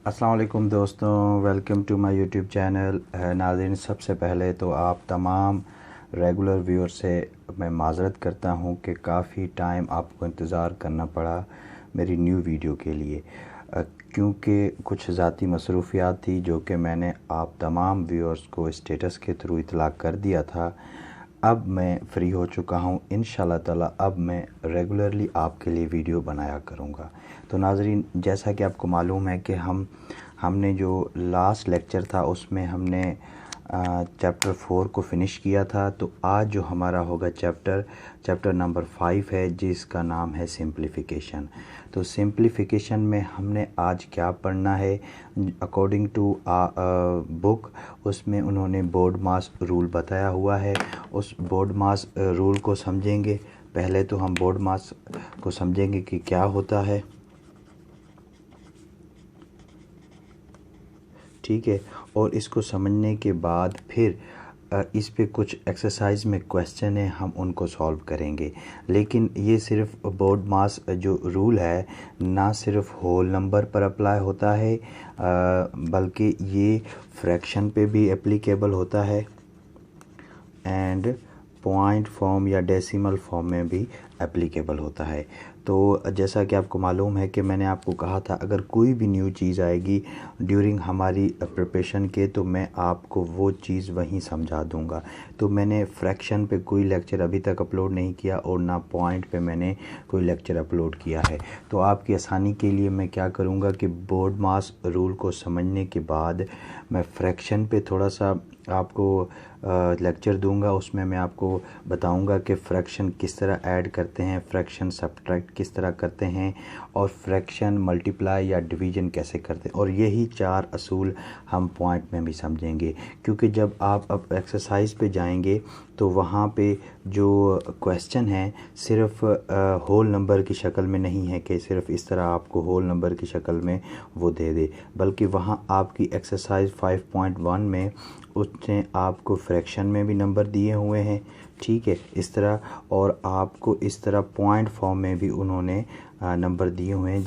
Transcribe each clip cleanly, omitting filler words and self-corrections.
अस्सलाम वालेकुम दोस्तों, welcome to my YouTube channel. नाज़रीन, सबसे पहले तो आप तमाम रेगुलर व्यूअर से मैं माज़रत करता हूं कि काफ़ी टाइम आपको इंतज़ार करना पड़ा मेरी न्यू वीडियो के लिए, क्योंकि कुछ ज़ाती मसरूफियात थी जो कि मैंने आप तमाम व्यूअर्स को स्टेटस के थ्रू इतला कर दिया था। अब मैं फ्री हो चुका हूँ, इंशाल्लाह ताला अब मैं रेगुलरली आपके लिए वीडियो बनाया करूँगा। तो नाज़रीन, जैसा कि आपको मालूम है कि हमने जो लास्ट लेक्चर था उसमें हमने चैप्टर 4 को फ़िनिश किया था। तो आज जो हमारा होगा चैप्टर नंबर 5 है, जिसका नाम है सिंप्लीफिकेशन। तो सिंप्लीफिकेशन में हमने आज क्या पढ़ना है अकॉर्डिंग टू बुक, उसमें उन्होंने बोर्ड मास रूल बताया हुआ है। उस बोर्ड मास रूल को समझेंगे। पहले तो हम बोर्ड मास को समझेंगे कि क्या होता है, ठीक है। और इसको समझने के बाद फिर इस पे कुछ एक्सरसाइज में क्वेश्चन है, हम उनको सॉल्व करेंगे। लेकिन ये सिर्फ बोर्ड मास जो रूल है ना सिर्फ होल नंबर पर अप्लाई होता है, बल्कि ये फ्रैक्शन पे भी एप्लीकेबल होता है एंड पॉइंट फॉर्म या डेसिमल फॉर्म में भी एप्लीकेबल होता है। तो जैसा कि आपको मालूम है कि मैंने आपको कहा था अगर कोई भी न्यू चीज़ आएगी ड्यूरिंग हमारी प्रिपरेशन के, तो मैं आपको वो चीज़ वहीं समझा दूंगा। तो मैंने फ्रैक्शन पे कोई लेक्चर अभी तक अपलोड नहीं किया और ना पॉइंट पे मैंने कोई लेक्चर अपलोड किया है। तो आपकी आसानी के लिए मैं क्या करूँगा कि बोर्ड मास रूल को समझने के बाद मैं फ्रैक्शन पे थोड़ा सा आपको लेक्चर दूंगा। उसमें मैं आपको बताऊंगा कि फ्रैक्शन किस तरह ऐड करते हैं, फ्रैक्शन सब्ट्रैक्ट किस तरह करते हैं, और फ्रैक्शन मल्टीप्लाई या डिवीज़न कैसे करते हैं। और यही 4 असूल हम पॉइंट में भी समझेंगे, क्योंकि जब आप अब एक्सरसाइज पे जाएंगे तो वहाँ पे जो क्वेश्चन है सिर्फ होल नंबर की शक्ल में नहीं है कि सिर्फ इस तरह आपको होल नंबर की शक्ल में वो दे दे, बल्कि वहाँ आपकी एक्सरसाइज 5.1 में उसने आपको फ्रैक्शन में भी नंबर दिए हुए हैं, ठीक है, इस तरह। और आपको इस तरह पॉइंट फॉर्म में भी उन्होंने नंबर दिए हुए हैं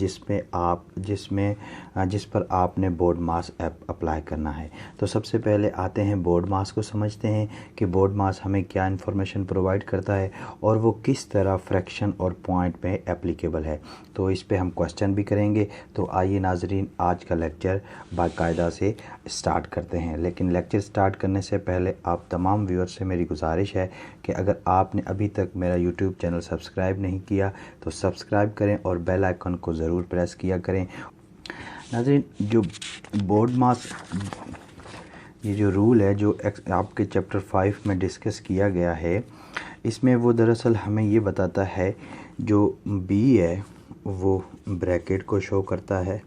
जिस पर आपने बोर्ड मास अप्लाई करना है। तो सबसे पहले आते हैं बोर्ड मास को समझते हैं कि बोर्ड मास हमें क्या इन्फॉर्मेशन प्रोवाइड करता है और वो किस तरह फ्रैक्शन और पॉइंट पे एप्लीकेबल है। तो इस पे हम क्वेश्चन भी करेंगे। तो आइए नाजरीन, आज का लेक्चर बाकायदा से स्टार्ट करते हैं। लेकिन लेक्चर स्टार्ट करने से पहले आप तमाम व्यूअर से मेरी गुजारिश है कि अगर आपने अभी तक मेरा यूट्यूब चैनल सब्सक्राइब नहीं किया तो सब्सक्राइब करें और बेल आइकन को ज़रूर प्रेस किया करें। नाज़रीन, जो बोर्ड मास ये जो रूल है जो आपके चैप्टर 5 में डिस्कस किया गया है, इसमें वो दरअसल हमें ये बताता है जो बी है वो ब्रैकेट को शो करता है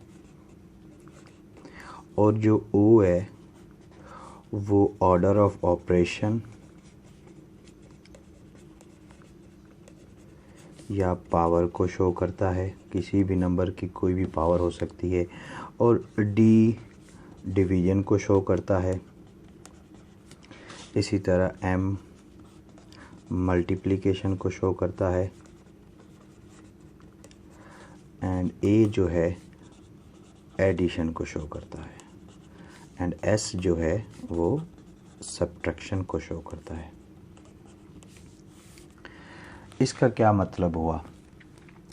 और जो ओ है वो ऑर्डर ऑफ ऑपरेशन या पावर को शो करता है, किसी भी नंबर की कोई भी पावर हो सकती है। और डी डिवीज़न को शो करता है। इसी तरह एम मल्टीप्लिकेशन को शो करता है एंड ए जो है एडिशन को शो करता है एंड एस जो है वो सब्ट्रैक्शन को शो करता है। इसका क्या मतलब हुआ?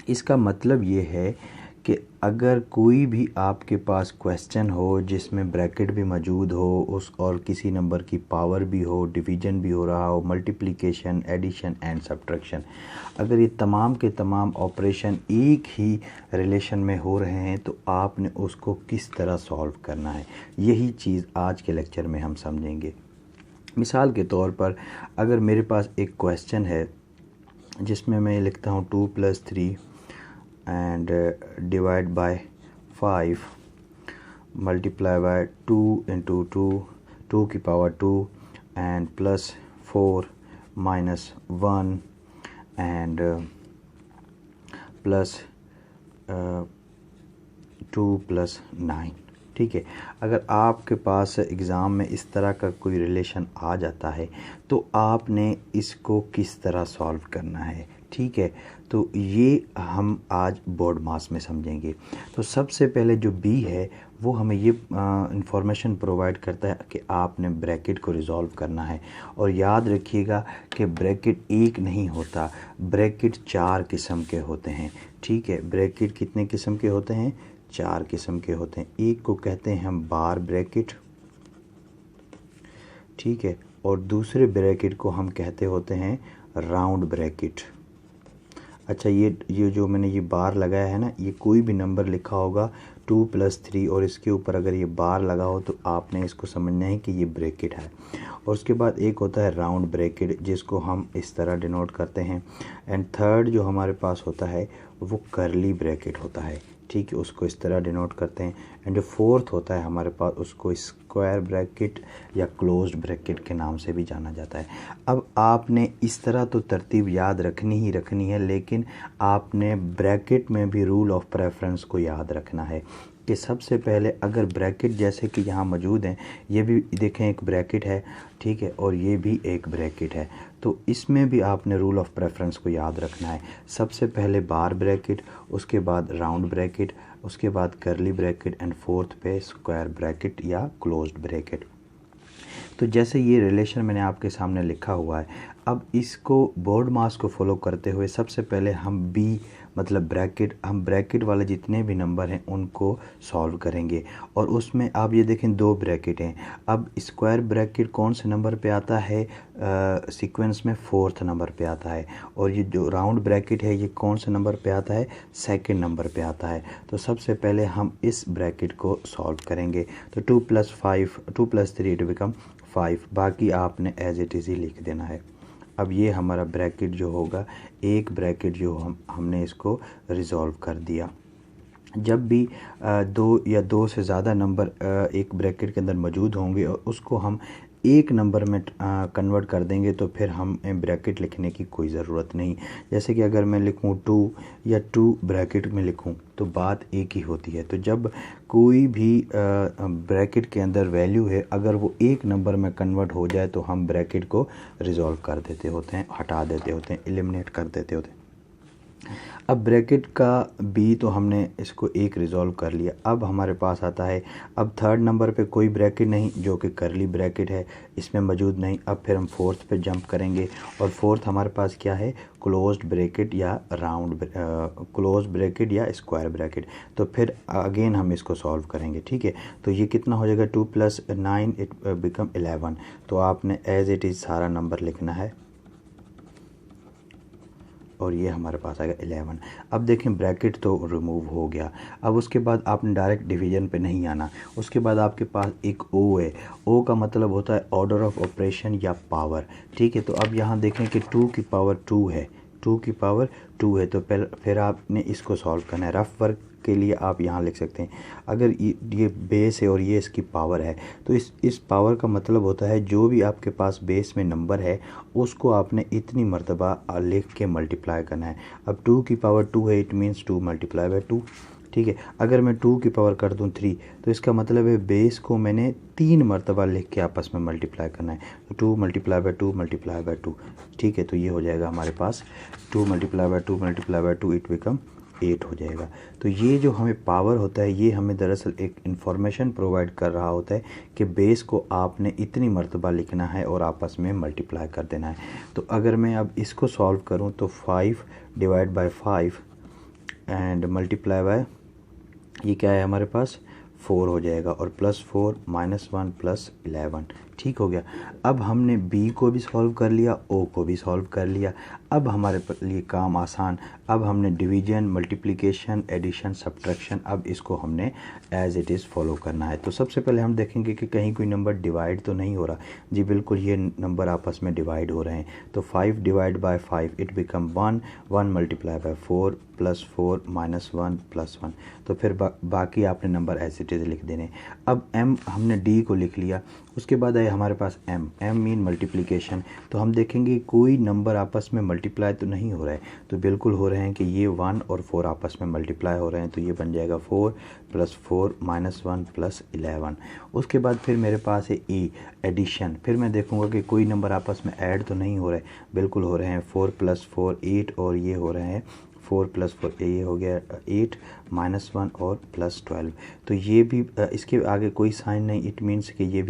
इसका मतलब ये है कि अगर कोई भी आपके पास क्वेश्चन हो जिसमें ब्रैकेट भी मौजूद हो उस और किसी नंबर की पावर भी हो, डिवीज़न भी हो रहा हो, मल्टीप्लिकेशन, एडिशन एंड सब्ट्रैक्शन, अगर ये तमाम के तमाम ऑपरेशन एक ही रिलेशन में हो रहे हैं तो आपने उसको किस तरह सॉल्व करना है, यही चीज़ आज के लेक्चर में हम समझेंगे। मिसाल के तौर पर अगर मेरे पास एक क्वेश्चन है जिसमें मैं लिखता हूँ 2 + 3 and divide by 5 multiply by 2 × 2 की पावर 2 एंड +4 -1 एंड +2 + 9, ठीक है। अगर आपके पास एग्ज़ाम में इस तरह का कोई रिलेशन आ जाता है तो आपने इसको किस तरह सॉल्व करना है, ठीक है। तो ये हम आज बोर्ड मास में समझेंगे। तो सबसे पहले जो बी है वो हमें ये इंफॉर्मेशन प्रोवाइड करता है कि आपने ब्रैकेट को रिज़ॉल्व करना है। और याद रखिएगा कि ब्रैकेट एक नहीं होता, ब्रैकेट 4 किस्म के होते हैं। ठीक है, ब्रैकेट कितने किस्म के होते हैं? 4 किस्म के होते हैं। एक को कहते हैं हम बार ब्रैकेट, ठीक है, और दूसरे ब्रैकेट को हम कहते होते हैं राउंड ब्रैकेट। अच्छा, ये जो मैंने ये बार लगाया है ना, ये कोई भी नंबर लिखा होगा 2 + 3 और इसके ऊपर अगर ये बार लगा हो तो आपने इसको समझना है कि ये ब्रैकेट है। और उसके बाद एक होता है राउंड ब्रैकेट जिसको हम इस तरह डिनोट करते हैं। एंड थर्ड जो हमारे पास होता है वो कर्ली ब्रैकेट होता है, ठीक है, उसको इस तरह डिनोट करते हैं। एंड जो फोर्थ होता है हमारे पास उसको स्क्वायर ब्रैकेट या क्लोज्ड ब्रैकेट के नाम से भी जाना जाता है। अब आपने इस तरह तो तरतीब याद रखनी ही रखनी है, लेकिन आपने ब्रैकेट में भी रूल ऑफ प्रेफरेंस को याद रखना है कि सबसे पहले अगर ब्रैकेट जैसे कि यहाँ मौजूद हैं, ये भी देखें एक ब्रैकेट है, ठीक है, और ये भी एक ब्रैकेट है, तो इसमें भी आपने रूल ऑफ प्रेफरेंस को याद रखना है। सबसे पहले बार ब्रैकेट, उसके बाद राउंड ब्रैकेट, उसके बाद कर्ली ब्रैकेट एंड फोर्थ पे स्क्वायर ब्रैकेट या क्लोज्ड ब्रैकेट। तो जैसे ये रिलेशन मैंने आपके सामने लिखा हुआ है, अब इसको बोर्ड मास को फॉलो करते हुए सबसे पहले हम बी मतलब ब्रैकेट, हम ब्रैकेट वाले जितने भी नंबर हैं उनको सॉल्व करेंगे। और उसमें आप ये देखें 2 ब्रैकेट हैं। अब स्क्वायर ब्रैकेट कौन से नंबर पे आता है? सीक्वेंस में 4th नंबर पे आता है। और ये जो राउंड ब्रैकेट है ये कौन से नंबर पे आता है? 2nd नंबर पे आता है। तो सबसे पहले हम इस ब्रैकेट को सॉल्व करेंगे। तो 2 + 3 इट बिकम 5, बाकी आपने एज इट इज़ ही लिख देना है। अब ये हमारा ब्रैकेट जो होगा, एक ब्रैकेट जो हमने इसको रिज़ॉल्व कर दिया। जब भी 2 या 2 से ज़्यादा नंबर एक ब्रैकेट के अंदर मौजूद होंगे और उसको हम एक नंबर में कन्वर्ट कर देंगे तो फिर हमें ब्रैकेट लिखने की कोई ज़रूरत नहीं। जैसे कि अगर मैं लिखूँ 2 या 2 ब्रैकेट में लिखूँ तो बात एक ही होती है। तो जब कोई भी ब्रैकेट के अंदर वैल्यू है, अगर वो एक नंबर में कन्वर्ट हो जाए तो हम ब्रैकेट को रिज़ॉल्व कर देते होते हैं, हटा देते होते हैं, एलिमिनेट कर देते होते हैं। अब ब्रैकेट का बी तो हमने इसको एक रिज़ॉल्व कर लिया। अब हमारे पास आता है, अब 3rd नंबर पे कोई ब्रैकेट नहीं जो कि कर्ली ब्रैकेट है, इसमें मौजूद नहीं। अब फिर हम 4th पे जंप करेंगे और 4th हमारे पास क्या है? क्लोज्ड ब्रैकेट या क्लोज्ड ब्रैकेट या स्क्वायर ब्रैकेट। तो फिर अगेन हम इसको सॉल्व करेंगे, ठीक है। तो ये कितना हो जाएगा? 2 + 9 इट बिकम 11। तो आपने एज इट इज़ सारा नंबर लिखना है और ये हमारे पास आएगा 11। अब देखें ब्रैकेट तो रिमूव हो गया। अब उसके बाद आपने डायरेक्ट डिवीजन पे नहीं आना, उसके बाद आपके पास एक ओ है। ओ का मतलब होता है ऑर्डर ऑफ ऑपरेशन या पावर, ठीक है। तो अब यहाँ देखें कि 2 की पावर 2 है, 2 की पावर 2 है। तो फिर आपने इसको सॉल्व करना है। रफ वर्क के लिए आप यहाँ लिख सकते हैं, अगर ये बेस है और ये इसकी पावर है तो इस पावर का मतलब होता है जो भी आपके पास बेस में नंबर है उसको आपने इतनी मर्तबा लिख के मल्टीप्लाई करना है। अब 2 की पावर 2 है, इट मीन्स 2 × 2, ठीक है। अगर मैं 2 की पावर कर दूं 3 तो इसका मतलब है बेस को मैंने 3 मरतबा लिख के आपस में मल्टीप्लाई करना है। तो 2 × 2 × 2, ठीक है। तो ये हो जाएगा हमारे पास 2 × 2 × 2 इट बिकम 8 हो जाएगा। तो ये जो हमें पावर होता है ये हमें दरअसल एक इन्फॉर्मेशन प्रोवाइड कर रहा होता है कि बेस को आपने इतनी मरतबा लिखना है और आपस में मल्टीप्लाई कर देना है। तो अगर मैं अब इसको सॉल्व करूं तो 5 / 5 एंड मल्टीप्लाई बाय ये क्या है हमारे पास 4 हो जाएगा, और +4 -1 +11, ठीक हो गया। अब हमने बी को भी सॉल्व कर लिया, ओ को भी सॉल्व कर लिया। अब हमारे लिए काम आसान। अब हमने डिवीजन, मल्टीप्लिकेशन, एडिशन, सब्ट्रैक्शन, अब इसको हमने एज इट इज़ फॉलो करना है। तो सबसे पहले हम देखेंगे कि कहीं कोई नंबर डिवाइड तो नहीं हो रहा। जी बिल्कुल, ये नंबर आपस में डिवाइड हो रहे हैं। तो 5 / 5 इट बिकम 1, 1 × 4 +4 -1 +1। तो फिर बाकी आपने नंबर ऐसे इट इज़ लिख देने। अब m हमने d को लिख लिया, उसके बाद आए हमारे पास m मीन मल्टीप्लिकेशन। तो हम देखेंगे कोई नंबर आपस में मल्टीप्लाई तो नहीं हो रहा है, तो बिल्कुल हो रहे हैं कि ये 1 और 4 आपस में मल्टीप्लाई हो रहे हैं, तो ये बन जाएगा 4 + 4 -1 + 11। उसके बाद फिर मेरे पास है e एडिशन। फिर मैं देखूंगा कि कोई नंबर आपस में ऐड तो नहीं हो रहे, बिल्कुल हो रहे हैं। 4 + 4 8 और ये हो रहे हैं 4 + 4 ये हो गया 8 -1 और +12। तो ये भी इसके आगे कोई साइन नहीं, इट मीन्स कि ये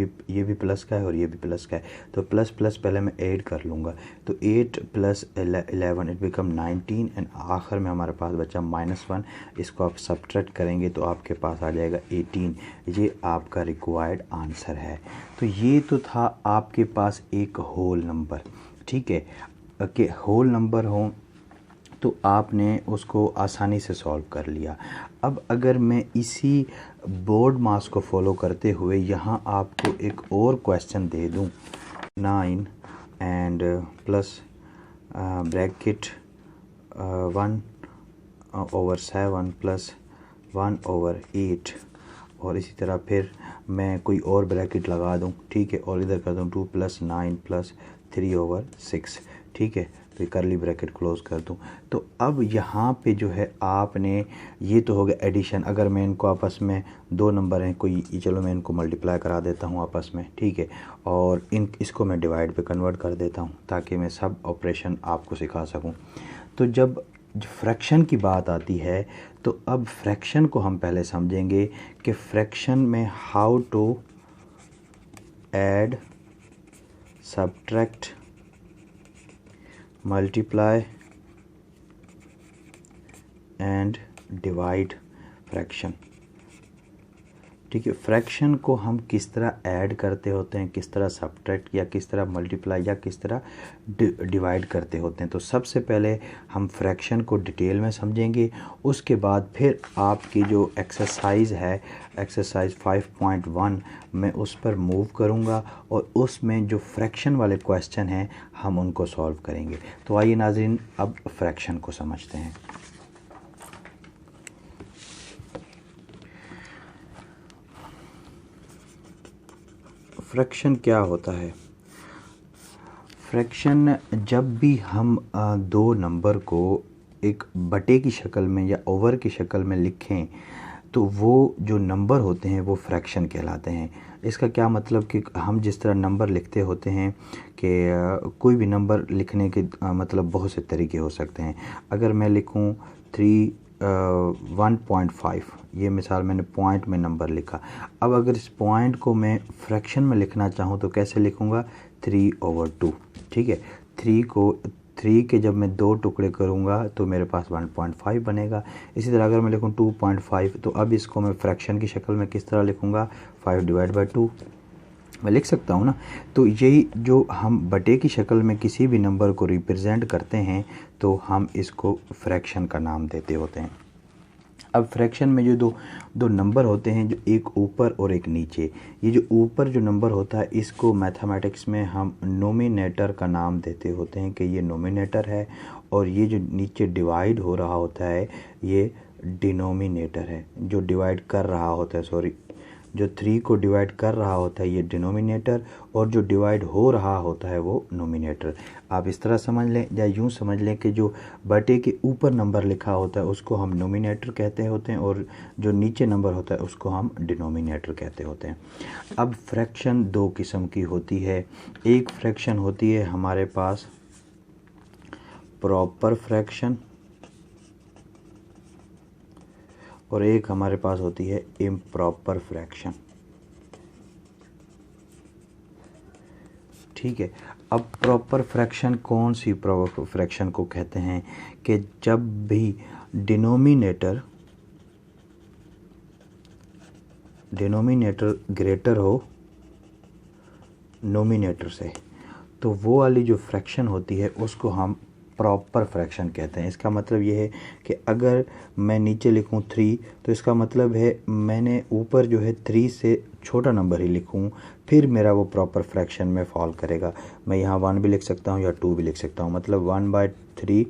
भी प्लस का है और ये भी प्लस का है, तो प्लस प्लस पहले मैं ऐड कर लूँगा। तो 8 + 11 इट बिकम 19 एंड आखिर में हमारे पास बचा -1। इसको आप सब्ट्रैक्ट करेंगे तो आपके पास आ जाएगा 18। ये आपका रिक्वायर्ड आंसर है। तो ये तो था आपके पास एक होल नंबर, ठीक है, कि होल नंबर हो तो आपने उसको आसानी से सॉल्व कर लिया। अब अगर मैं इसी बोर्ड मास को फॉलो करते हुए यहाँ आपको एक और क्वेश्चन दे दूँ, 9 एंड प्लस ब्रैकेट 1/7 + 1/8 और इसी तरह फिर मैं कोई और ब्रैकेट लगा दूं, ठीक है, और इधर कर दूं 2 + 9 + 3/6, ठीक है, तो करली ब्रैकेट क्लोज कर दूं। तो अब यहाँ पे जो है आपने, ये तो हो गया एडिशन। अगर मैं इनको आपस में दो नंबर हैं कोई, चलो मैं इनको मल्टीप्लाई करा देता हूँ आपस में, ठीक है, और इसको मैं डिवाइड पे कन्वर्ट कर देता हूँ ताकि मैं सब ऑपरेशन आपको सिखा सकूँ। तो जब फ्रैक्शन की बात आती है तो अब फ्रैक्शन को हम पहले समझेंगे कि फ्रैक्शन में how to add, subtract, multiply and divide fraction, ठीक है। फ्रैक्शन को हम किस तरह ऐड करते होते हैं, किस तरह सब्ट्रैक्ट या किस तरह मल्टीप्लाई या किस तरह डिवाइड करते होते हैं। तो सबसे पहले हम फ्रैक्शन को डिटेल में समझेंगे, उसके बाद फिर आपकी जो एक्सरसाइज है, एक्सरसाइज 5.1 मैं उस पर मूव करूंगा और उसमें जो फ्रैक्शन वाले क्वेश्चन हैं हम उनको सॉल्व करेंगे। तो आइए नाज़रीन अब फ्रैक्शन को समझते हैं। फ्रैक्शन क्या होता है? फ्रैक्शन जब भी हम दो नंबर को एक बटे की शक्ल में या ओवर की शक्ल में लिखें तो वो जो नंबर होते हैं वो फ्रैक्शन कहलाते हैं। इसका क्या मतलब कि हम जिस तरह नंबर लिखते होते हैं कि कोई भी नंबर लिखने के मतलब बहुत से तरीके हो सकते हैं। अगर मैं लिखूं 1.5, ये मिसाल मैंने पॉइंट में नंबर लिखा। अब अगर इस पॉइंट को मैं फ्रैक्शन में लिखना चाहूँ तो कैसे लिखूँगा? 3/2, ठीक है। 3 के जब मैं दो टुकड़े करूँगा तो मेरे पास 1.5 बनेगा। इसी तरह अगर मैं लिखूँ 2.5 तो अब इसको मैं फ्रैक्शन की शक्ल में किस तरह लिखूँगा? 5/2 मैं लिख सकता हूँ ना। तो यही जो हम बटे की शक्ल में किसी भी नंबर को रिप्रेजेंट करते हैं तो हम इसको फ्रैक्शन का नाम देते होते हैं। अब फ्रैक्शन में जो दो नंबर होते हैं, जो एक ऊपर और एक नीचे, ये जो ऊपर जो नंबर होता है इसको मैथमेटिक्स में हम नोमिनेटर का नाम देते होते हैं कि ये नोमिनेटर है, और ये जो नीचे डिवाइड हो रहा होता है ये डिनोमिनेटर है। जो डिवाइड कर रहा होता है, सॉरी, जो 3 को डिवाइड कर रहा होता है ये डिनोमिनेटर, और जो डिवाइड हो रहा होता है वो नोमिनेटर। आप इस तरह समझ लें या यूँ समझ लें कि जो बटे के ऊपर नंबर लिखा होता है उसको हम नोमिनेटर कहते होते हैं, और जो नीचे नंबर होता है उसको हम डिनोमिनेटर कहते होते हैं। अब फ्रैक्शन दो किस्म की होती है। एक फ्रैक्शन होती है हमारे पास प्रॉपर फ्रैक्शन, और एक हमारे पास होती है इम्प्रॉपर फ्रैक्शन, ठीक है। अब प्रॉपर फ्रैक्शन कौन सी प्रॉपर फ्रैक्शन को कहते हैं कि जब भी डिनोमिनेटर ग्रेटर हो नोमिनेटर से, तो वो वाली जो फ्रैक्शन होती है उसको हम प्रॉपर फ्रैक्शन कहते हैं। इसका मतलब ये है कि अगर मैं नीचे लिखूं 3 तो इसका मतलब है मैंने ऊपर जो है 3 से छोटा नंबर ही लिखूं, फिर मेरा वो प्रॉपर फ्रैक्शन में फॉल करेगा। मैं यहाँ 1 भी लिख सकता हूँ या 2 भी लिख सकता हूँ, मतलब 1/3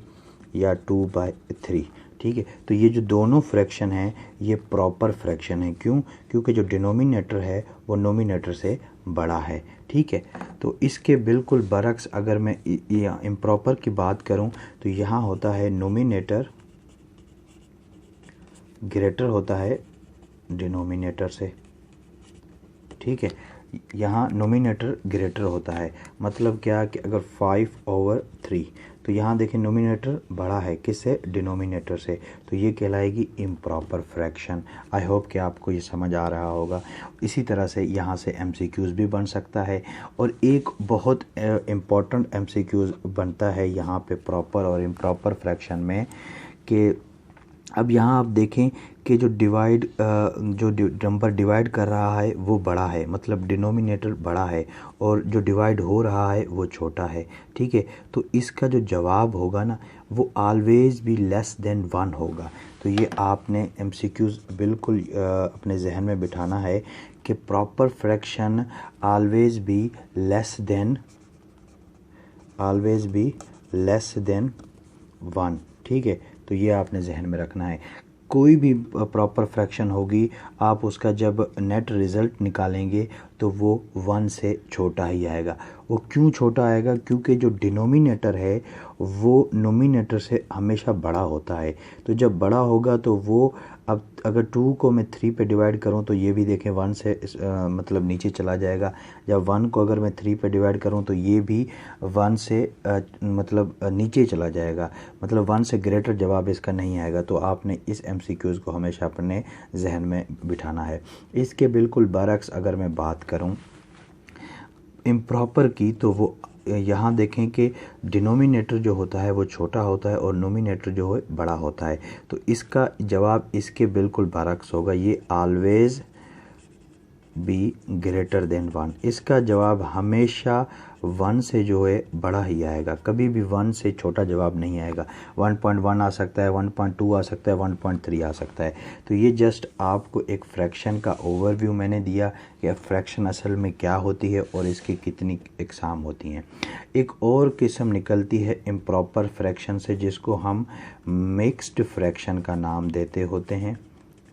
या 2/3, ठीक है। तो ये जो दोनों फ्रैक्शन हैं ये प्रॉपर फ्रैक्शन है। क्यों? क्योंकि जो डिनोमिनेटर है वो नोमिनेटर से बड़ा है। ठीक है। तो इसके बिल्कुल बरक्स अगर मैं इम्प्रॉपर की बात करूं तो यहाँ होता है नोमिनेटर ग्रेटर होता है डिनोमिनेटर से। ठीक है। यहाँ नोमिनेटर ग्रेटर होता है, मतलब क्या कि अगर 5/3 तो यहाँ देखें नोमिनेटर बड़ा है किससे? डिनोमिनेटर से। तो ये कहलाएगी इम्प्रॉपर फ्रैक्शन। आई होप कि आपको ये समझ आ रहा होगा। इसी तरह से यहाँ से MCQs भी बन सकता है। और एक बहुत इम्पॉर्टेंट MCQs बनता है यहाँ पे प्रॉपर और इम्प्रॉपर फ्रैक्शन में कि अब यहाँ आप देखें कि जो नंबर डिवाइड कर रहा है वो बड़ा है, मतलब डिनोमिनेटर बड़ा है, और जो डिवाइड हो रहा है वो छोटा है। ठीक है। तो इसका जो जवाब होगा ना वो ऑलवेज भी लेस देन 1 होगा। तो ये आपने MCQs बिल्कुल अपने जहन में बिठाना है कि प्रॉपर फ्रैक्शन ऑलवेज भी लेस देन 1। ठीक है। तो ये आपने जहन में रखना है। कोई भी प्रॉपर फ्रैक्शन होगी आप उसका जब नेट रिज़ल्ट निकालेंगे तो वो 1 से छोटा ही आएगा। वो क्यों छोटा आएगा? क्योंकि जो डिनोमिनेटर है वो नोमिनेटर से हमेशा बड़ा होता है। तो जब बड़ा होगा तो वो, अब अगर 2 को मैं 3 पे डिवाइड करूं तो ये भी देखें 1 से मतलब नीचे चला जाएगा। जब 1 को अगर मैं 3 पे डिवाइड करूं तो ये भी 1 से मतलब नीचे चला जाएगा, मतलब 1 से ग्रेटर जवाब इसका नहीं आएगा। तो आपने इस MCQs को हमेशा अपने जहन में बिठाना है। इसके बिल्कुल बरक्स अगर मैं बात करूं इम्प्रॉपर की, तो वो यहाँ देखें कि डिनोमिनेटर जो होता है वो छोटा होता है और नोमिनेटर जो है बड़ा होता है। तो इसका जवाब इसके बिल्कुल बरक्स होगा, ये ऑलवेज बी ग्रेटर देन 1। इसका जवाब हमेशा 1 से जो है बड़ा ही आएगा, कभी भी 1 से छोटा जवाब नहीं आएगा। 1.1 आ सकता है, 1.2 आ सकता है, 1.3 आ सकता है। तो ये जस्ट आपको एक फ्रैक्शन का ओवरव्यू मैंने दिया कि फ्रैक्शन असल में क्या होती है और इसकी कितनी इकसाम होती हैं। एक और किस्म निकलती है इम्प्रॉपर फ्रैक्शन से जिसको हम मिक्स्ड फ्रैक्शन का नाम देते होते हैं।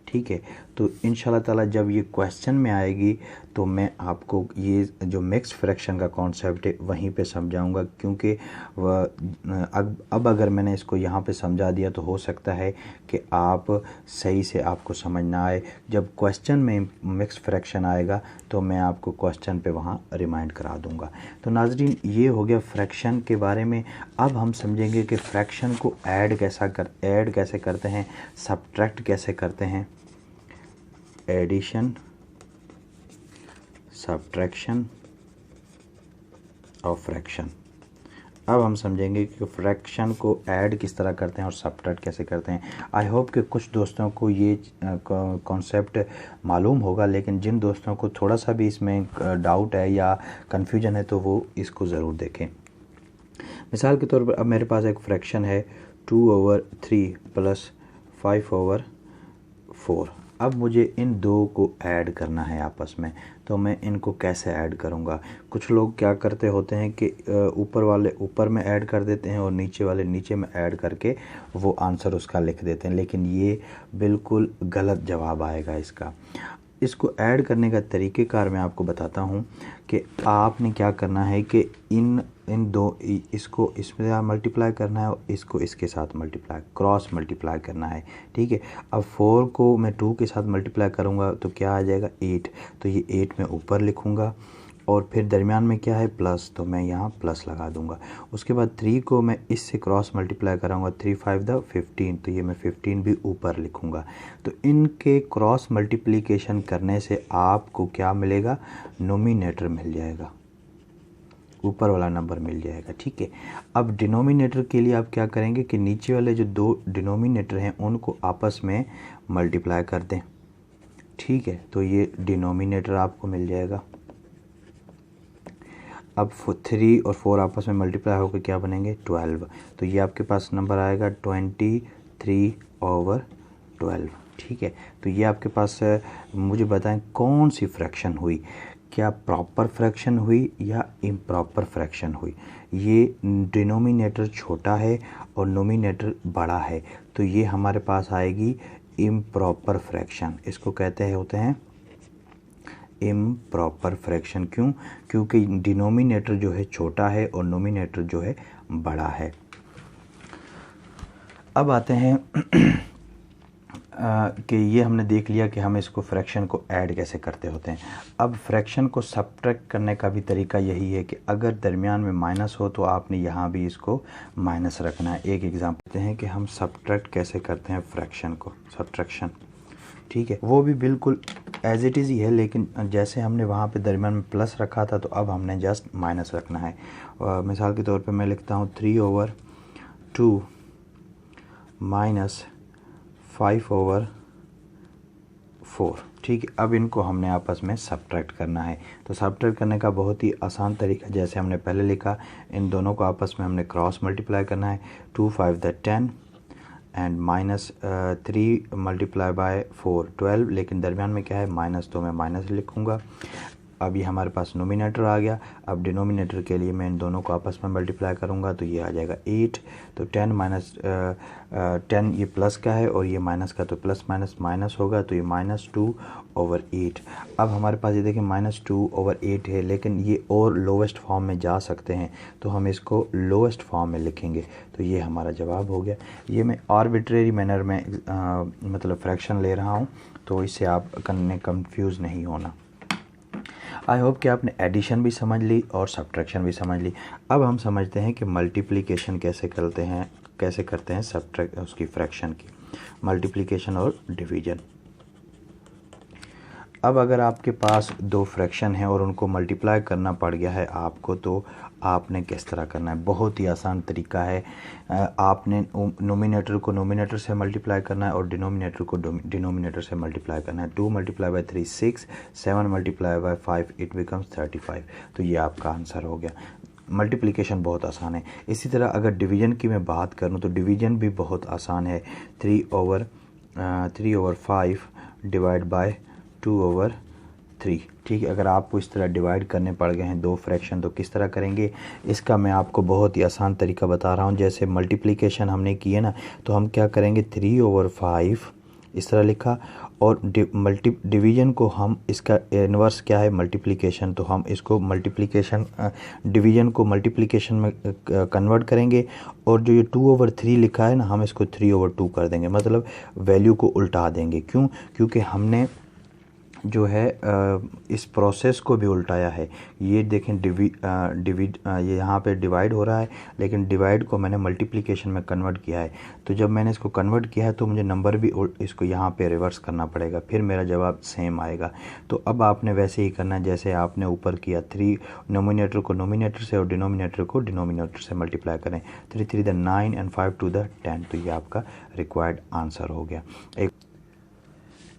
ठीक है। तो इंशाल्लाह ताला जब ये क्वेश्चन में आएगी तो मैं आपको ये जो मिक्स फ्रैक्शन का कॉन्सेप्ट है वहीं पे समझाऊंगा, क्योंकि अब अगर मैंने इसको यहाँ पे समझा दिया तो हो सकता है कि आप सही से आपको समझ ना आए। जब क्वेश्चन में मिक्स फ्रैक्शन आएगा तो मैं आपको क्वेश्चन पे वहाँ रिमाइंड करा दूँगा। तो नाज़रीन ये हो गया फ्रैक्शन के बारे में। अब हम समझेंगे कि फ्रैक्शन को ऐड कैसे करते हैं, सब्ट्रैक्ट कैसे करते हैं, एडिशन, सब्ट्रैक्शन और फ्रैक्शन। अब हम समझेंगे कि फ्रैक्शन को ऐड किस तरह करते हैं और सब्ट्रैक्ट कैसे करते हैं। आई होप कि कुछ दोस्तों को ये कॉन्सेप्ट मालूम होगा, लेकिन जिन दोस्तों को थोड़ा सा भी इसमें डाउट है या कन्फ्यूजन है तो वो इसको ज़रूर देखें। मिसाल के तौर पर अब मेरे पास एक फ्रैक्शन है 2/3 + 5/4। अब मुझे इन दो को ऐड करना है आपस में, तो मैं इनको कैसे ऐड करूँगा? कुछ लोग क्या करते होते हैं कि ऊपर वाले ऊपर में ऐड कर देते हैं और नीचे वाले नीचे में ऐड करके वो आंसर उसका लिख देते हैं, लेकिन ये बिल्कुल गलत जवाब आएगा इसका। इसको ऐड करने का तरीक़ेकार मैं आपको बताता हूँ कि आपने क्या करना है कि इसको इसमें मल्टीप्लाई करना है और इसको इसके साथ क्रॉस मल्टीप्लाई करना है। ठीक है। अब 4 को मैं 2 के साथ मल्टीप्लाई करूँगा तो क्या आ जाएगा 8, तो ये 8 मैं ऊपर लिखूँगा और फिर दरमियान में क्या है प्लस, तो मैं यहाँ प्लस लगा दूँगा। उसके बाद 3 को मैं इससे क्रॉस मल्टीप्लाई कराऊँगा, 3 5 15, तो ये मैं 15 भी ऊपर लिखूँगा। तो इनके क्रॉस मल्टीप्लिकेशन करने से आपको क्या मिलेगा? नोमिनेटर मिल जाएगा, ऊपर वाला नंबर मिल जाएगा। ठीक है। अब डिनोमिनेटर के लिए आप क्या करेंगे कि नीचे वाले जो दो डिनोमिनेटर हैं उनको आपस में मल्टीप्लाई कर दें। ठीक है। तो ये डिनोमिनेटर आपको मिल जाएगा। अब 3 और 4 आपस में मल्टीप्लाई होकर क्या बनेंगे? 12। तो ये आपके पास नंबर आएगा 23/12। ठीक है। तो ये आपके पास मुझे बताएं कौन सी फ्रैक्शन हुई, क्या प्रॉपर फ्रैक्शन हुई या इम्प्रॉपर फ्रैक्शन हुई? ये डिनोमिनेटर छोटा है और नोमिनेटर बड़ा है, तो ये हमारे पास आएगी इम्प्रॉपर फ्रैक्शन। इसको कहते होते हैं इम्प्रॉपर फ्रैक्शन। क्यों? क्योंकि डिनोमिनेटर जो है छोटा है और नोमिनेटर जो है बड़ा है। अब आते हैं कि ये हमने देख लिया कि हम इसको फ्रैक्शन को ऐड कैसे करते होते हैं। अब फ्रैक्शन को सब्ट्रैक्ट करने का भी तरीका यही है कि अगर दरमियान में माइनस हो तो आपने यहाँ भी इसको माइनस रखना है। एक एग्जांपल देते हैं कि हम सब्ट्रैक्ट कैसे करते हैं फ्रैक्शन को, सब्ट्रैक्शन, ठीक है, वो भी बिल्कुल एज इट इज़ ही है, लेकिन जैसे हमने वहाँ पे दरमियान में प्लस रखा था तो अब हमने जस्ट माइनस रखना है। मिसाल के तौर पे मैं लिखता हूँ 3/2 माइनस 5/4, ठीक है। अब इनको हमने आपस में सब्ट्रैक्ट करना है। तो सब्ट्रैक्ट करने का बहुत ही आसान तरीका, जैसे हमने पहले लिखा, इन दोनों को आपस में हमने क्रॉस मल्टीप्लाई करना है। 2 5 10 एंड माइनस 3 मल्टीप्लाई बाय 4 12, लेकिन दरमियान में क्या है माइनस, तो मैं माइनस लिखूँगा। अब ये हमारे पास नोमिनेटर आ गया। अब डिनोमिनेटर के लिए मैं इन दोनों को आपस में मल्टीप्लाई करूँगा तो ये आ जाएगा 8। तो 10 माइनस 10 ये प्लस का है और ये माइनस का, तो प्लस माइनस माइनस होगा, तो ये -2/8। अब हमारे पास ये देखिए -2/8 है, लेकिन ये और लोवेस्ट फॉर्म में जा सकते हैं, तो हम इसको लोवेस्ट फॉर्म में लिखेंगे। तो ये हमारा जवाब हो गया। ये मैं आर्बिट्रेरी मैनर में मतलब फ्रैक्शन ले रहा हूँ, तो इससे आप कंफ्यूज नहीं होना। आई होप कि आपने एडिशन भी समझ ली और सब्ट्रैक्शन भी समझ ली। अब हम समझते हैं कि मल्टीप्लिकेशन कैसे करते हैं सब्ट्रैक्ट उसकी फ्रैक्शन की, मल्टीप्लिकेशन और डिवीजन। अब अगर आपके पास दो फ्रैक्शन हैं और उनको मल्टीप्लाई करना पड़ गया है आपको, तो आपने किस तरह करना है? बहुत ही आसान तरीका है। आपने नोमिनेटर को नोमिनेटर से मल्टीप्लाई करना है और डिनोमिनेटर को डिनोमिनेटर से मल्टीप्लाई करना है। 2 × 3 6, 7 × 5 इट बिकम्स 35। तो ये आपका आंसर हो गया। मल्टीप्लिकेशन बहुत आसान है। इसी तरह अगर डिवीज़न की मैं बात करूं तो डिवीज़न भी बहुत आसान है। 3/5 डिवाइड बाय 2/3, ठीक है। अगर आपको इस तरह डिवाइड करने पड़ गए हैं दो फ्रैक्शन, तो किस तरह करेंगे? इसका मैं आपको बहुत ही आसान तरीका बता रहा हूं। जैसे मल्टीप्लिकेशन हमने की है ना, तो हम क्या करेंगे, 3/5 इस तरह लिखा, और डिवीज़न को हम, इसका इन्वर्स क्या है मल्टीप्लिकेशन, तो हम इसको मल्टीप्लिकेशन डिवीज़न को मल्टीप्लिकेशन में कन्वर्ट करेंगे, और जो ये 2/3 लिखा है ना, हम इसको 3/2 कर देंगे, मतलब वैल्यू को उल्टा देंगे। क्यों? क्योंकि हमने जो है इस प्रोसेस को भी उल्टाया है। ये देखें ये यहाँ पे डिवाइड हो रहा है, लेकिन डिवाइड को मैंने मल्टीप्लिकेशन में कन्वर्ट किया है। तो जब मैंने इसको कन्वर्ट किया है तो मुझे नंबर भी इसको यहाँ पे रिवर्स करना पड़ेगा, फिर मेरा जवाब सेम आएगा। तो अब आपने वैसे ही करना है जैसे आपने ऊपर किया। 3 नोमिनेटर को नोमिनेटर से और डिनोमिनेटर को डिनोमिनेटर से मल्टीप्लाई करें। 3 3 9 एंड 5 2 10। तो ये आपका रिक्वायर्ड आंसर हो गया।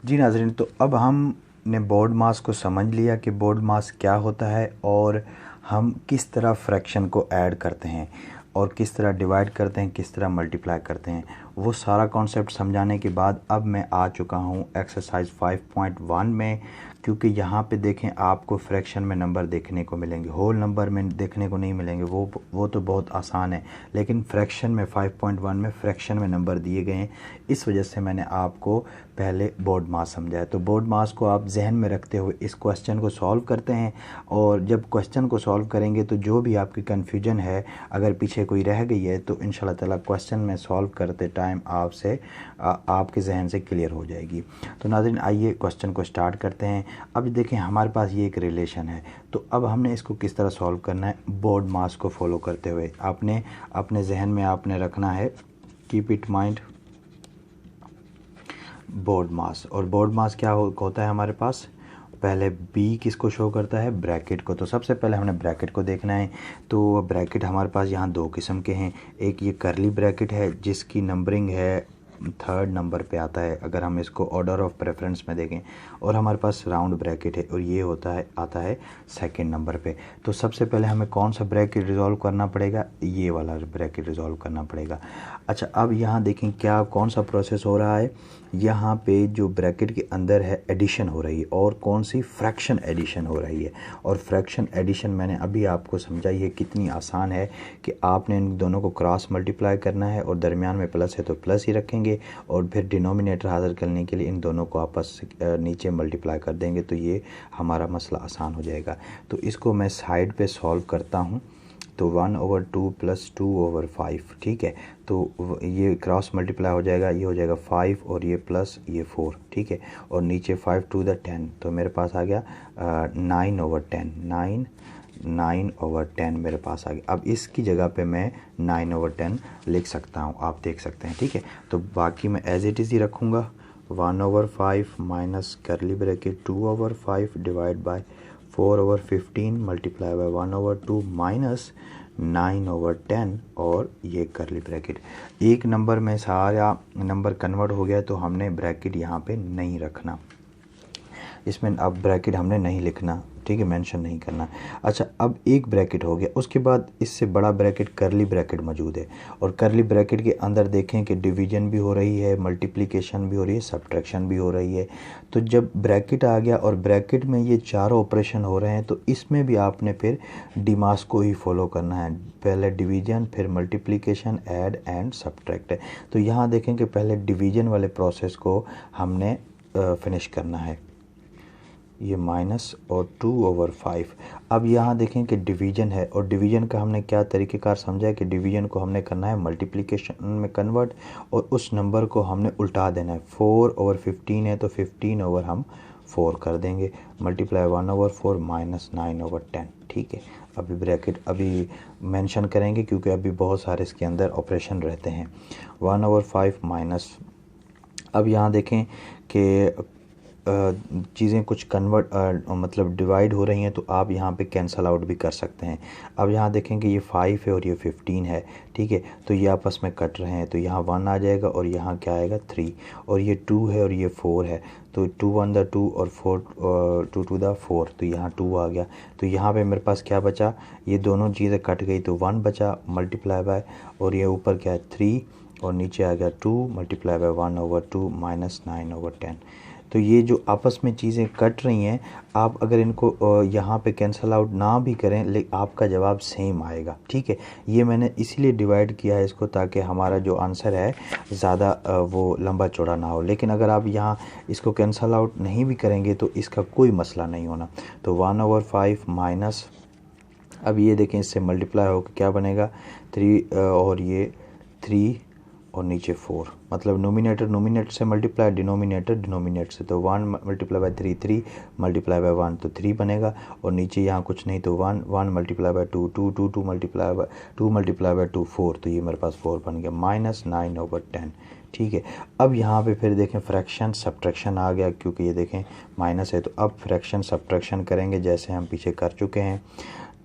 जी नाज़रीन, तो अब हमने बोर्ड मास को समझ लिया कि बोर्ड मास क्या होता है और हम किस तरह फ्रैक्शन को ऐड करते हैं और किस तरह डिवाइड करते हैं, किस तरह मल्टीप्लाई करते हैं। वो सारा कॉन्सेप्ट समझाने के बाद अब मैं आ चुका हूँ एक्सरसाइज 5.1 में, क्योंकि यहाँ पे देखें आपको फ्रैक्शन में नंबर देखने को मिलेंगे, होल नंबर में देखने को नहीं मिलेंगे। वो तो बहुत आसान है, लेकिन फ्रैक्शन में 5.1 में फ्रैक्शन में नंबर दिए गए हैं। इस वजह से मैंने आपको पहले बोर्ड मास समझाया। तो बोर्ड मास को आप जहन में रखते हुए इस क्वेश्चन को सॉल्व करते हैं, और जब क्वेश्चन को सॉल्व करेंगे तो जो भी आपकी कन्फ्यूजन है, अगर पीछे कोई रह गई है, तो इंशाल्लाह ताला क्वेश्चन में सॉल्व करते टाइम आपके जहन से क्लियर हो जाएगी। तो नाज़रीन, आइए क्वेश्चन को स्टार्ट करते हैं। अब देखें हमारे पास ये एक रिलेशन है, तो अब हमने इसको किस तरह सॉल्व करना है? बोर्ड मास को फॉलो करते हुए आपने अपने जहन में आपने रखना है, कीप इट माइंड, बोर्ड मास। और बोर्ड मास क्या होता है हमारे पास? पहले बी किसको शो करता है? ब्रैकेट को। तो सबसे पहले हमने ब्रैकेट को देखना है। तो ब्रैकेट हमारे पास यहाँ दो किस्म के हैं। एक ये करली ब्रैकेट है जिसकी नंबरिंग है 3rd नंबर पे आता है अगर हम इसको ऑर्डर ऑफ प्रेफरेंस में देखें, और हमारे पास राउंड ब्रैकेट है और ये आता है 2nd नंबर पे। तो सबसे पहले हमें कौन सा ब्रैकेट रिजॉल्व करना पड़ेगा? ये वाला ब्रैकेट रिजॉल्व करना पड़ेगा। अच्छा, अब यहाँ देखें क्या कौन सा प्रोसेस हो रहा है। यहाँ पे जो ब्रैकेट के अंदर है एडिशन हो रही है, और कौन सी? फ्रैक्शन एडिशन हो रही है। और फ्रैक्शन एडिशन मैंने अभी आपको समझाई है कितनी आसान है कि आपने इन दोनों को क्रॉस मल्टीप्लाई करना है, और दरमियान में प्लस है तो प्लस ही रखेंगे, करेंगे और फिर डिनोमिनेटर हासिल करने के लिए इन दोनों को आपस नीचे मल्टीप्लाई कर देंगे, तो ये हमारा मसला आसान हो जाएगा। तो इसको मैं साइड पे सॉल्व करता हूँ। तो 1/2 + 2/5, ठीक है। तो ये क्रॉस मल्टीप्लाई हो जाएगा, ये हो जाएगा 5 और ये प्लस ये 4, ठीक है। और नीचे 5 × 10, तो मेरे पास आ गया 9/10, 9/10 मेरे पास आ गया। अब इसकी जगह पे मैं 9/10 लिख सकता हूँ, आप देख सकते हैं, ठीक है। तो बाकी मैं एज इट इज़ ही रखूँगा, 1/5 माइनस करली bracket 2/5 divide by 4/15 multiply by 1/2 minus 9/10 और ये करली ब्रैकेट। एक नंबर में सारा नंबर कन्वर्ट हो गया, तो हमने ब्रैकेट यहाँ पे नहीं रखना, इसमें अब ब्रैकेट हमने नहीं लिखना, ठीक है, मेंशन नहीं करना। अच्छा, अब एक ब्रैकेट हो गया, उसके बाद इससे बड़ा ब्रैकेट करली ब्रैकेट मौजूद है, और करली ब्रैकेट के अंदर देखें कि डिवीजन भी हो रही है, मल्टीप्लिकेशन भी हो रही है, सब्ट्रैक्शन भी हो रही है। तो जब ब्रैकेट आ गया और ब्रैकेट में ये चारों ऑपरेशन हो रहे हैं, तो इसमें भी आपने फिर डिमास को ही फॉलो करना है, पहले डिवीजन, फिर मल्टीप्लिकेशन, ऐड एंड सब्ट्रैक्ट। तो यहाँ देखें कि पहले डिवीजन वाले प्रोसेस को हमने फिनिश करना है, ये माइनस और 2/5। अब यहाँ देखें कि डिवीजन है, और डिवीजन का हमने क्या तरीक़ेकार समझा है कि डिवीजन को हमने करना है मल्टीप्लिकेशन में कन्वर्ट, और उस नंबर को हमने उल्टा देना है। 4/15 है तो 15/4 कर देंगे, मल्टीप्लाई 1/4 माइनस 9/10, ठीक है। अभी ब्रैकेट अभी मेंशन करेंगे क्योंकि अभी बहुत सारे इसके अंदर ऑपरेशन रहते हैं। 1/5 माइनस, अब यहाँ देखें कि चीज़ें कुछ कन्वर्ट मतलब डिवाइड हो रही हैं, तो आप यहाँ पे कैंसल आउट भी कर सकते हैं। अब यहाँ देखें कि ये 5 है और ये 15 है, ठीक है। तो ये आपस में कट रहे हैं, तो यहाँ 1 आ जाएगा और यहाँ क्या आएगा 3, और ये 2 है और ये 4 है, तो 2 × 1 = 2 और 4 2 × 4, तो यहाँ 2 आ गया। तो यहाँ पे मेरे पास क्या बचा, ये दोनों चीज़ें कट गई, तो 1 बचा मल्टीप्लाई बाय, और ये ऊपर क्या है 3, और नीचे आ गया 2 मल्टीप्लाई बाय 1/2 माइनस 9/10। तो ये जो आपस में चीज़ें कट रही हैं, आप अगर इनको यहाँ पे कैंसल आउट ना भी करें, लेकिन आपका जवाब सेम आएगा, ठीक है। ये मैंने इसीलिए डिवाइड किया है इसको, ताकि हमारा जो आंसर है ज़्यादा वो लंबा चौड़ा ना हो। लेकिन अगर आप यहाँ इसको कैंसल आउट नहीं भी करेंगे तो इसका कोई मसला नहीं होना। तो 1/5 माइनस, अब ये देखें इससे मल्टीप्लाई होकर क्या बनेगा 3, और ये 3 और नीचे 4, मतलब नोमिनेटर से मल्टीप्लाई, डिनोमिनेटर से, तो 1 मल्टीप्लाई बाय 3 3 मल्टीप्लाई बाय 1 तो 3 बनेगा, और नीचे यहाँ कुछ नहीं, तो 1 मल्टीप्लाई बाय 2 2 2 2 मल्टीप्लाई बाय 2 4, तो ये मेरे पास 4 बन गया, माइनस 9/10, ठीक है। अब यहाँ पे फिर देखें फ्रैक्शन सब्ट्रैक्शन आ गया, क्योंकि ये देखें माइनस है, तो अब फ्रैक्शन सब्ट्रैक्शन करेंगे जैसे हम पीछे कर चुके हैं।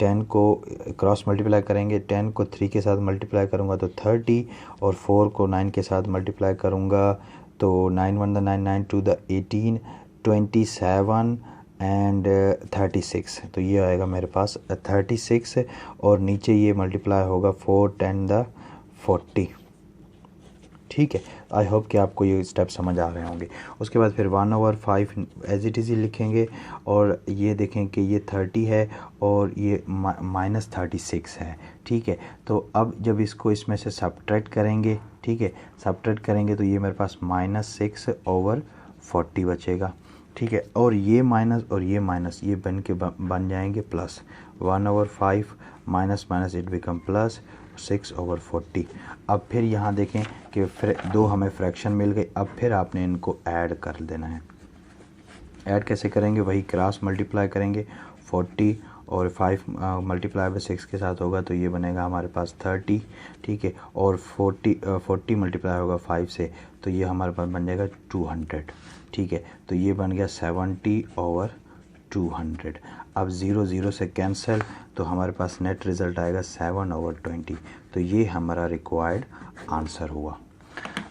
10 को क्रॉस मल्टीप्लाई करेंगे, 10 को 3 के साथ मल्टीप्लाई करूँगा तो 30, और 4 को 9 के साथ मल्टीप्लाई करूँगा तो 9 × 1 = 9, 9 × 2 = 18, 27 एंड 36, तो ये आएगा मेरे पास 36, और नीचे ये मल्टीप्लाई होगा 4 × 10 = 40, ठीक है। आई होप कि आपको ये स्टेप समझ आ रहे होंगे। उसके बाद फिर 1/5 एज इट इज़ ही लिखेंगे, और ये देखें कि ये 30 है और ये माइनस 36 है, ठीक है। तो अब जब इसको इसमें से सब्ट्रैक्ट करेंगे, ठीक है, सब्ट्रैक्ट करेंगे तो ये मेरे पास -6/40 बचेगा, ठीक है। और ये माइनस और ये माइनस ये बन जाएंगे plus, 1/5 minus minus it become plus 6/40। अब फिर यहाँ देखें कि दो हमें फ्रैक्शन मिल गई, अब फिर आपने इनको ऐड कर देना है। ऐड कैसे करेंगे, वही क्रॉस मल्टीप्लाई करेंगे, 40 और 5 मल्टीप्लाई बाय 6 के साथ होगा, तो ये बनेगा हमारे पास 30, ठीक है। और 40 मल्टीप्लाई होगा 5 से, तो ये हमारे पास बन जाएगा 200, ठीक है। तो ये बन गया 70/200। अब 0 0 से कैंसिल, तो हमारे पास नेट रिज़ल्ट आएगा 7/20। तो ये हमारा रिक्वायर्ड आंसर हुआ।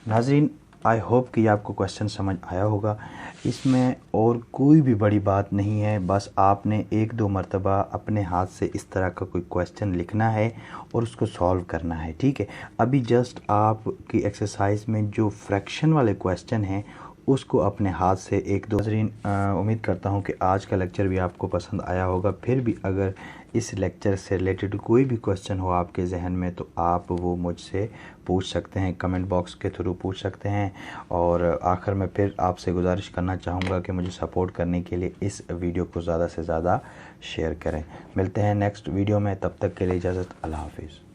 नाज़रीन, आई होप कि आपको क्वेश्चन समझ आया होगा। इसमें और कोई भी बड़ी बात नहीं है, बस आपने 1-2 मरतबा अपने हाथ से इस तरह का कोई क्वेश्चन लिखना है और उसको सॉल्व करना है, ठीक है। अभी जस्ट आपकी एक्सरसाइज में जो फ्रैक्शन वाले क्वेश्चन हैं उसको अपने हाथ से एक दो उम्मीद करता हूँ कि आज का लेक्चर भी आपको पसंद आया होगा। फिर भी अगर इस लेक्चर से रिलेटेड कोई भी क्वेश्चन हो आपके जहन में तो आप वो मुझसे पूछ सकते हैं, कमेंट बॉक्स के थ्रू पूछ सकते हैं। और आखिर में फिर आपसे गुजारिश करना चाहूँगा कि मुझे सपोर्ट करने के लिए इस वीडियो को ज़्यादा से ज़्यादा शेयर करें। मिलते हैं नेक्स्ट वीडियो में, तब तक के लिए इजाज़त, अल्लाह हाफिज़।